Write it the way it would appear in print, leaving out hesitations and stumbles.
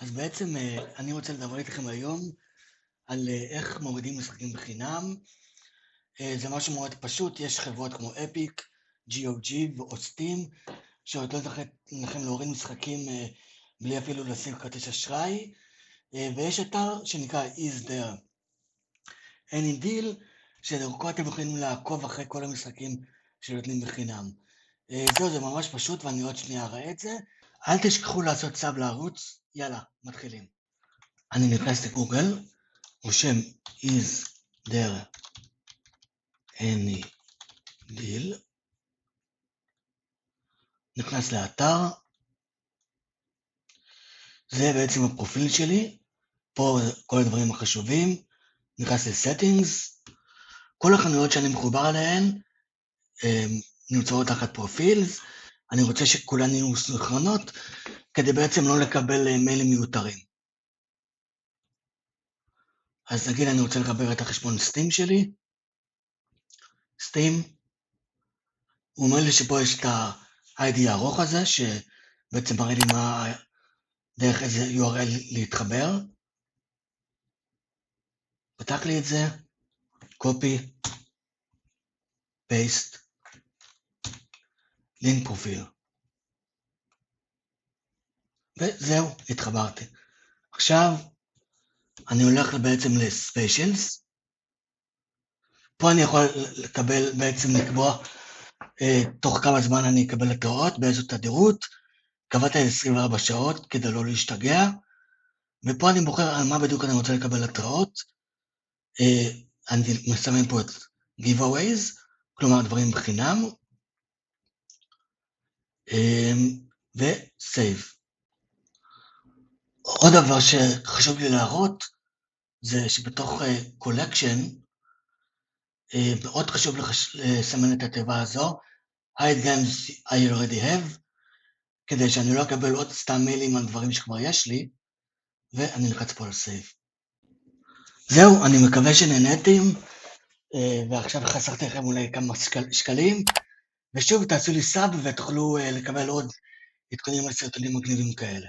אז בעצם אני רוצה לדבר איתכם היום על איך מורידים משחקים בחינם. זה משהו מאוד פשוט, יש חברות כמו אפיק, GOG או סטים, שנותנות לכם להוריד משחקים בלי אפילו לשים כרטיס אשראי, ויש אתר שנקרא Is There Any Deal, שדרכו אתם יכולים לעקוב אחרי כל המשחקים שנותנים בחינם. זהו, זה ממש פשוט ואני עוד שנייה אראה את זה. אל תשכחו לעשות סאב לערוץ, יאללה, מתחילים. אני נכנס לגוגל, רושם is there any deal, נכנס לאתר, זה בעצם הפרופיל שלי, פה כל הדברים החשובים, נכנס לסטינגס, כל החנויות שאני מחובר עליהן נמצאות תחת פרופילס, אני רוצה שכולן יהיו מסונכרנות, כדי בעצם לא לקבל מיילים מיותרים. אז נגיד אני רוצה לקבל את החשבון סטים שלי, סטים, הוא אומר לי שפה יש את ה-ID הארוך הזה, שבעצם מראה לי מה, דרך איזה URL להתחבר. פתח לי את זה, copy, paste, link פרופיל. וזהו, התחברתי. עכשיו, אני הולך בעצם ל-Specials. פה אני יכול לקבוע תוך כמה זמן אני אקבל התראות, באיזו תדירות. קבעתי 24 שעות כדי לא להשתגע, ופה אני בוחר על מה בדיוק אני רוצה לקבל התראות. אני מסמן פה את giveaways, כלומר דברים בחינם, ו-save. עוד דבר שחשוב לי להראות, זה שבתוך collection, מאוד חשוב לסמן את התיבה הזו, hide games I already have, כדי שאני לא אקבל עוד סתם מיילים על דברים שכבר יש לי, ואני נלחץ פה על save. זהו, אני מקווה שנהניתם, ועכשיו חסכתי לכם אולי כמה שקלים, ושוב תעשו לי סאב ותוכלו לקבל עוד עדכונים על סרטונים מגניבים כאלה.